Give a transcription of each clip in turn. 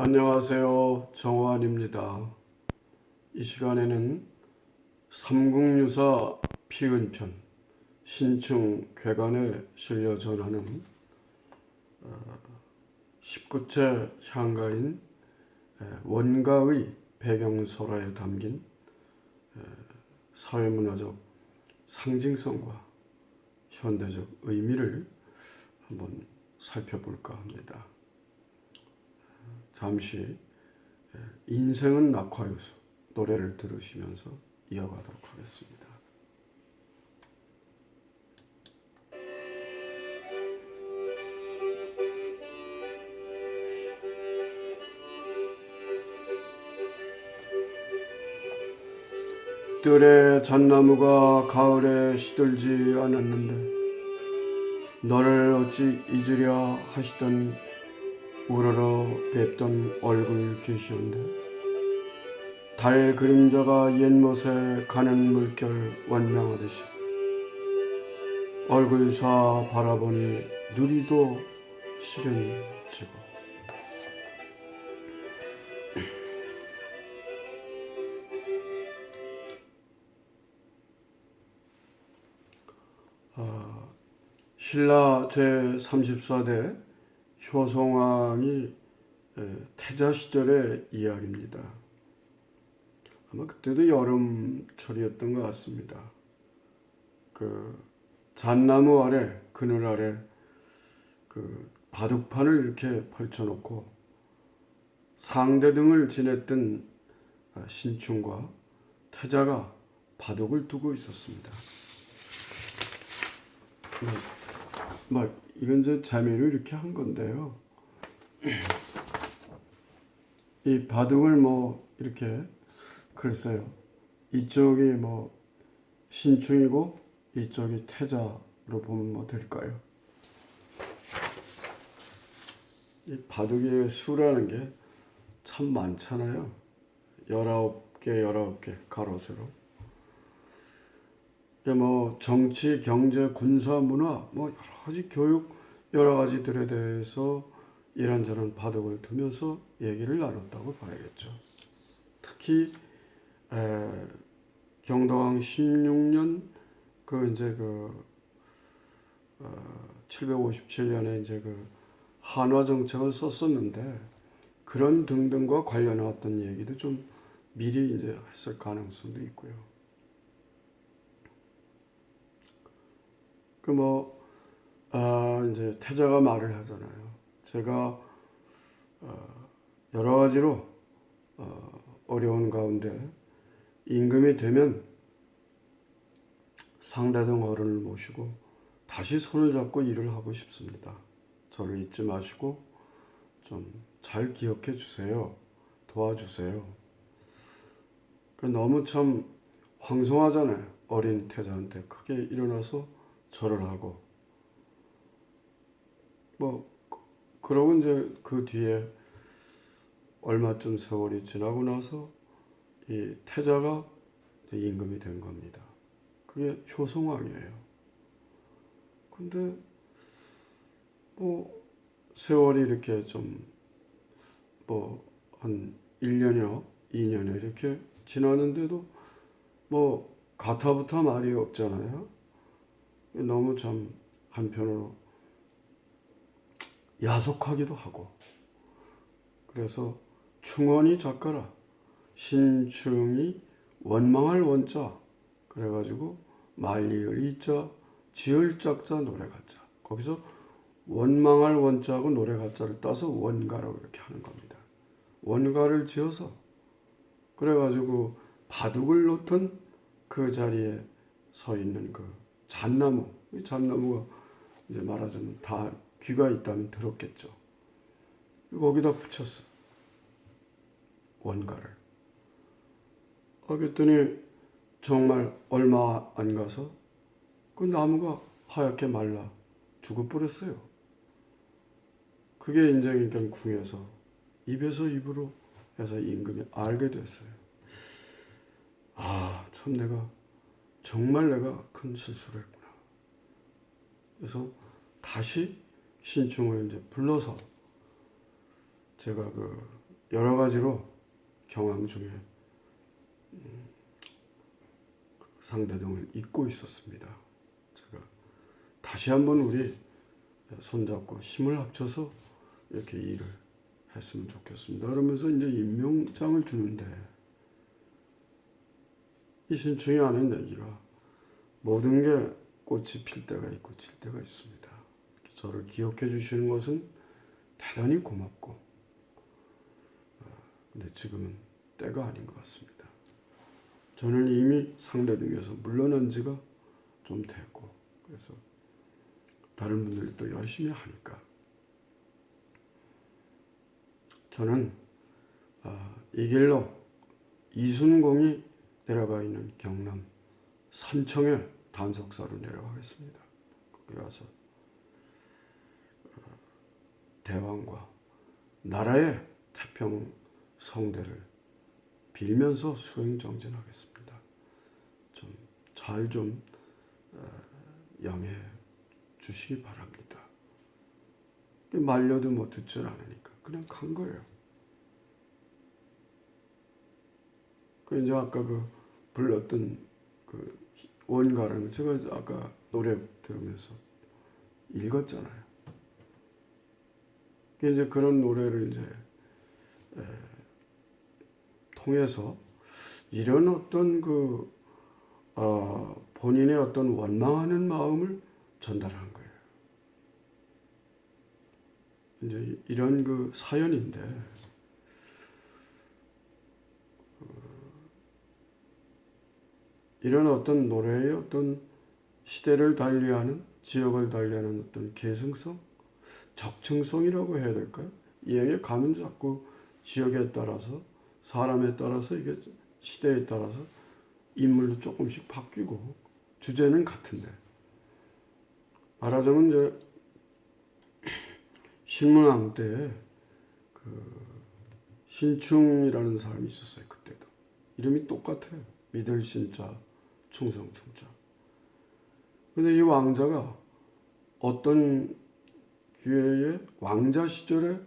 안녕하세요. 정환입니다. 이 시간에는 삼국유사 피은편 신충 괴관에 실려 전하는 19체 향가인 원가의 배경설화에 담긴 사회문화적 상징성과 현대적 의미를 한번 살펴볼까 합니다. 잠시 인생은 낙화유수 노래를 들으시면서 이어가도록 하겠습니다. 뜰에 잣나무가 가을에 시들지 않았는데 너를 어찌 잊으랴 하시던 우러러 뵙던 얼굴 계시온데 달 그림자가 옛못에 가는 물결 원명하듯이 얼굴사 바라보니 누리도 시련이 지고 신라 제34대 효송왕이 태자 시절의 이야기입니다. 아마 그때도 여름철이었던 것 같습니다. 그 잣나무 아래, 그늘 아래 그 바둑판을 이렇게 펼쳐놓고 상대 등을 지냈던 신충과 태자가 바둑을 두고 있었습니다. 이건 이제 재미로 이렇게 한 건데요. 이 바둑을 이렇게 글쎄요. 이쪽이 신충이고 이쪽이 태자로 보면 될까요? 이 바둑의 수라는 게 참 많잖아요. 19개 가로 세로. 정치, 경제, 군사, 문화, 여러 가지 교육, 여러 가지들에 대해서 이런저런 바둑을 두면서 얘기를 나눴다고 봐야겠죠. 특히 경동왕 16년 757년에 이제 한화 정책을 썼었는데 그런 등등과 관련해 왔던 얘기도 좀 미리 이제 했을 가능성도 있고요. 이제 태자가 말을 하잖아요. 제가 여러 가지로 어려운 가운데 임금이 되면 상대등 어른을 모시고 다시 손을 잡고 일을 하고 싶습니다. 저를 잊지 마시고 좀 잘 기억해 주세요. 도와주세요. 너무 참 황송하잖아요. 어린 태자한테 크게 일어나서 절을 하고 그러고 이제 그 뒤에 얼마쯤 세월이 지나고 나서 이 태자가 임금이 된 겁니다. 그게 효송왕이에요. 근데 세월이 이렇게 한 1년여 2년여 이렇게 지나는데도 가타부타 말이 없잖아요. 너무 참 한편으로 야속하기도 하고. 그래서 충원이 작가라 신충이 원망할 원자 그래가지고 말리을 이자 지을 짝자 노래 가자. 거기서 원망할 원자하고 노래 가자를 따서 원가라고 이렇게 하는 겁니다. 원가를 지어서 그래가지고 바둑을 놓던 그 자리에 서 있는 그 잣나무, 이 잣나무가 이제 말하자면 다 귀가 있다면 들었겠죠. 거기다 붙였어. 원가를. 그랬더니 정말 얼마 안 가서 그 나무가 하얗게 말라 죽어버렸어요. 그게 이제 그러니까 궁에서 입에서 입으로 해서 임금이 알게 됐어요. 참 정말 내가 큰 실수를 했구나. 그래서 다시 신충을 이제 불러서 제가 여러 가지로 경황 중에 상대등을 잊고 있었습니다. 제가 다시 한번 우리 손잡고 힘을 합쳐서 이렇게 일을 했으면 좋겠습니다. 그러면서 이제 임명장을 주는데 이 신충이 하는 얘기가 모든 게 꽃이 필 때가 있고 질 때가 있습니다. 저를 기억해 주시는 것은 대단히 고맙고 근데 지금은 때가 아닌 것 같습니다. 저는 이미 상대등에서 물러난 지가 좀 됐고 그래서 다른 분들이 또 열심히 하니까 저는 이 길로 이순공이 내려가 있는 경남 산청에 단속사로 내려가겠습니다. 거기 가서 대왕과 나라의 태평 성대를 빌면서 수행정진하겠습니다. 좀 잘 좀 양해해 주시기 바랍니다. 말려도 뭐 듣질 않으니까 그냥 간 거예요. 그 이제 아까 그 불렀던 그 원가라는 제가 아까 노래 들으면서 읽었잖아요. 이제 그런 노래를 이제 통해서 이런 어떤 본인의 어떤 원망하는 마음을 전달한 거예요. 이제 이런 그 사연인데 이런 어떤 노래의 어떤 시대를 달리하는 지역을 달리하는 어떤 개성성, 적층성이라고 해야 될까요? 이에 가면 자꾸 지역에 따라서 사람에 따라서 이게 시대에 따라서 인물도 조금씩 바뀌고 주제는 같은데 말하자면 이제 신문왕 때에 그 신충이라는 사람이 있었어요. 그때도 이름이 똑같아요. 믿을 신자, 충성 충자. 근데 이 왕자가 어떤 기회에 왕자 시절에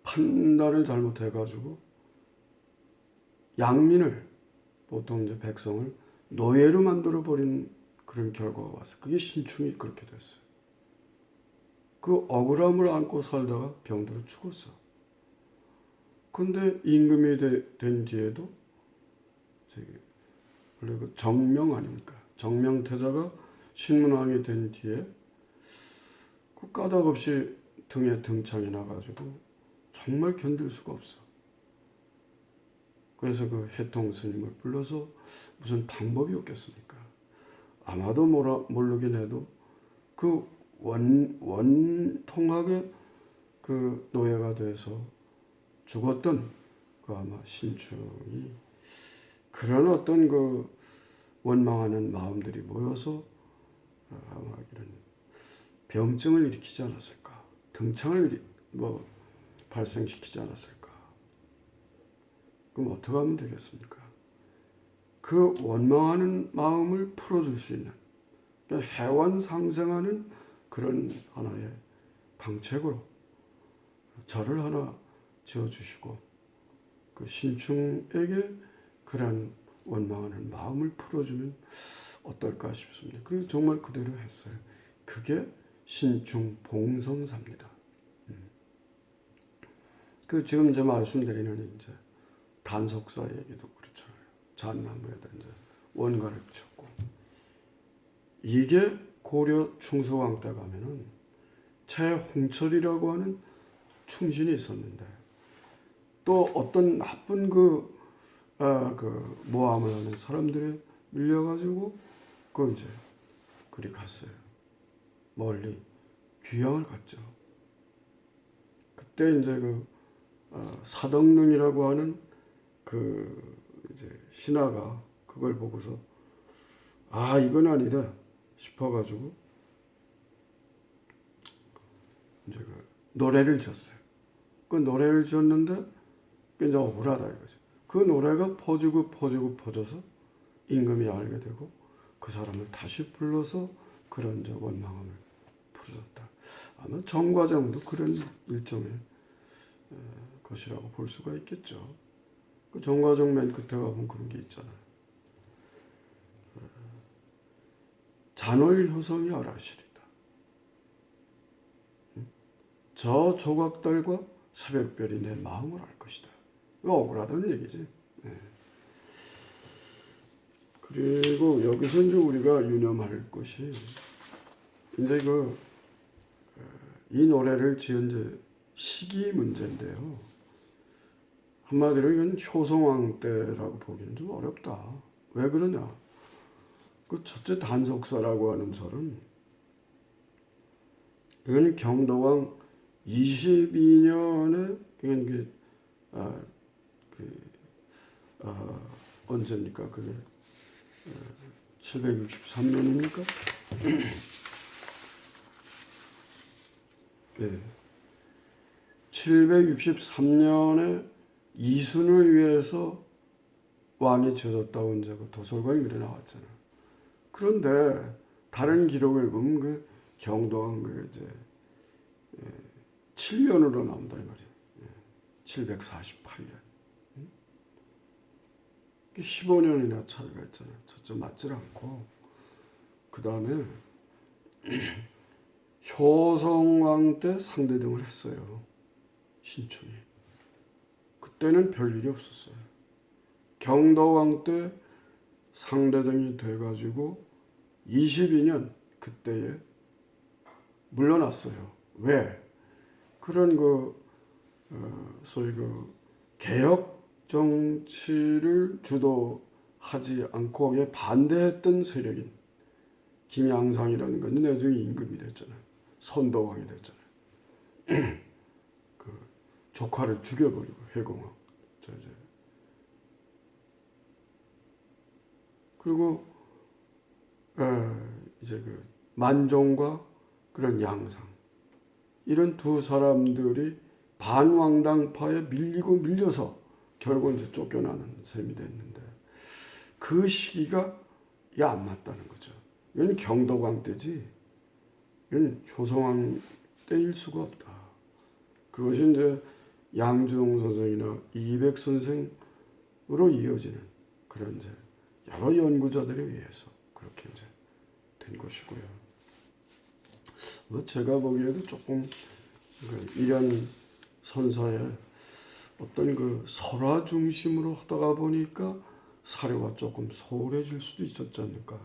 판단을 잘못해가지고 양민을 보통 이제 백성을 노예로 만들어 버린 그런 결과가 왔어요. 그게 신충이 그렇게 됐어요. 그 억울함을 안고 살다가 병들어 죽었어. 근데 임금이 된 뒤에도 원래 그 정명 아닙니까? 정명태자가 신문왕이 된 뒤에 그 까닭없이 등에 등창이 나가지고 정말 견딜 수가 없어. 그래서 그 해통 스님을 불러서 무슨 방법이 없겠습니까? 아마도 모르긴 해도 그 원통하게 그 노예가 돼서 죽었던 그 아마 신충이 그런 어떤 그 원망하는 마음들이 모여서 아마 이런 병증을 일으키지 않았을까? 등창을 발생시키지 않았을까? 그럼 어떻게 하면 되겠습니까? 그 원망하는 마음을 풀어줄 수 있는 그러니까 해완상생하는 그런 하나의 방책으로 절을 하나 지어주시고 그 신충에게 그런 원망하는 마음을 풀어주면 어떨까 싶습니다. 그리고 정말 그대로 했어요. 그게 신충 봉성사입니다. 그 지금 이제 말씀드리는 이제 단속사 얘기도 그렇잖아요. 잣나무에다 이제 원가를 붙였고 이게 고려 충서왕 때 가면은 최홍철이라고 하는 충신이 있었는데 또 어떤 나쁜 그 모함을 하는 사람들에 밀려가지고 그 이제 그리 갔어요. 멀리 귀양을 갔죠. 그때 이제 그 사덕능이라고 하는 그 이제 신하가 그걸 보고서 아 이건 아니다 싶어가지고 이제 그 노래를 졌어요. 그 노래를 졌는데 이제 억울하다 이거죠. 그 노래가 퍼져서 임금이 알게 되고 그 사람을 다시 불러서 그런 이제 원망함을 풀어줬다. 아마 정과장도 그런 일종의 그 것이라고 볼 수가 있겠죠. 그 정과정 맨 끝에 가보면 그런 게 있잖아요. 잔월효성이 알아시리다. 저 조각달과 새벽별이 내 마음을 알 것이다. 이거 억울하다는 얘기지. 네. 그리고 여기서 이제 우리가 유념할 것이 이제 이 노래를 지은 이제 시기 문제인데요. 한마디로 이건 효성왕 때라고 보기는 좀 어렵다. 왜 그러냐? 그 첫째 단속사라고 하는 설은 이건 경도왕 22년에 이건 언제입니까? 그게 763년입니까? 네. 763년에 이순을 위해서 왕이 지어졌다고 이제 그 도솔관이 그래 나왔잖아. 그런데 다른 기록을 보면 그 경도왕 그 이제 7년으로 나온다 이 말이야. 748년. 15년이나 차이가 있잖아. 저쪽 맞질 않고. 그 다음에 효성왕 때 상대등을 했어요. 신춘이. 그때는 별일이 없었어요. 경도왕 때 상대등이 돼가지고 22년 그때에 물러났어요. 왜? 그런 소위 개혁 정치를 주도하지 않고 거기에 반대했던 세력인 김양상이라는 건 나중에 임금이 됐잖아요. 선도왕이 됐잖아요. 그 조카를 죽여버리고 해공왕. 그리고 이제 그 만종과 그런 양상 이런 두 사람들이 반왕당파에 밀려서 결국 이제 쫓겨나는 셈이 됐는데 그 시기가 이게 안 맞다는 거죠. 이건 경도왕 때지, 이건 효성왕 때일 수가 없다. 그것이 이제 양주동 선생이나 이백 선생으로 이어지는 그런 이제 여러 연구자들에 의해서 그렇게 이제 된 것이고요. 제가 보기에도 조금 이런 선사에 어떤 그 설화 중심으로 하다가 보니까 사료가 조금 소홀해질 수도 있었지 않을까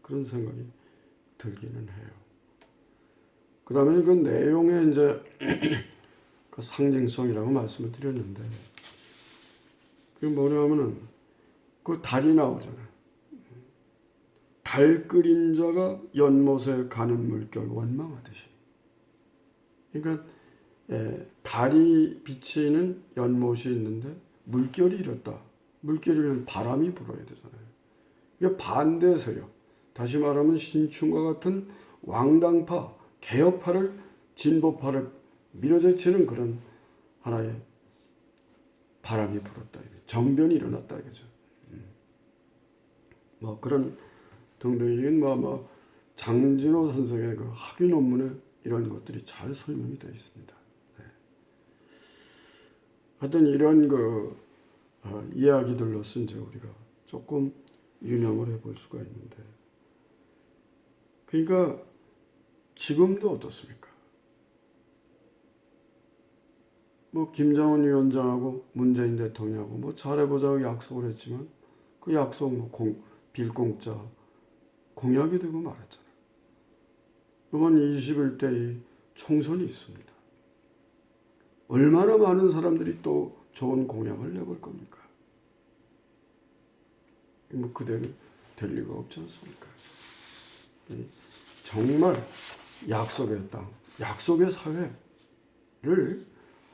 그런 생각이 들기는 해요. 그 다음에 그 내용의 이제 그 상징성이라고 말씀을 드렸는데 그게 뭐냐면은 그 달이 나오잖아요. 달 그림자가 연못에 가는 물결 원망하듯이. 그러니까 달이 비치는 연못이 있는데 물결이 이렇다. 물결이면 바람이 불어야 되잖아요. 이게 반대 세력. 다시 말하면 신춘과 같은 왕당파, 개혁파를 진보파를 밀어제치는 그런 하나의 바람이 불었다. 정변이 일어났다 이거죠. 뭐 그런 등등이 장진호 선생의 그 학위 논문에 이런 것들이 잘 설명이 되어 있습니다. 네. 하여튼 이런 이야기들로서 이제 우리가 조금 유념을 해볼 수가 있는데, 그러니까 지금도 어떻습니까? 김정은 위원장하고 문재인 대통령하고 잘해보자고 약속을 했지만 그 약속 빌공짜 공약이 되고 말았잖아요. 이번 21대 총선이 있습니다. 얼마나 많은 사람들이 또 좋은 공약을 내볼 겁니까? 그대로 될 리가 없지 않습니까? 정말 약속의 땅, 약속의 사회를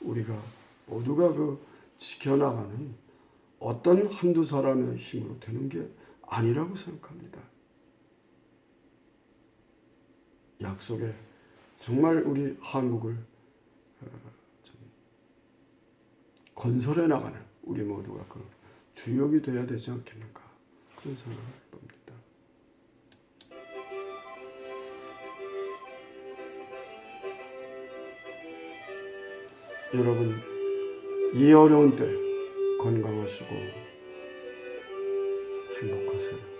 우리가 모두가 지켜나가는 어떤 한두 사람의 힘으로 되는 게 아니라고 생각합니다. 약속에 정말 우리 한국을 건설해 나가는 우리 모두가 주역이 되어야 되지 않겠는가 그런 생각을 해봅니다. 여러분 이 어려운 때 건강하시고 행복하세요.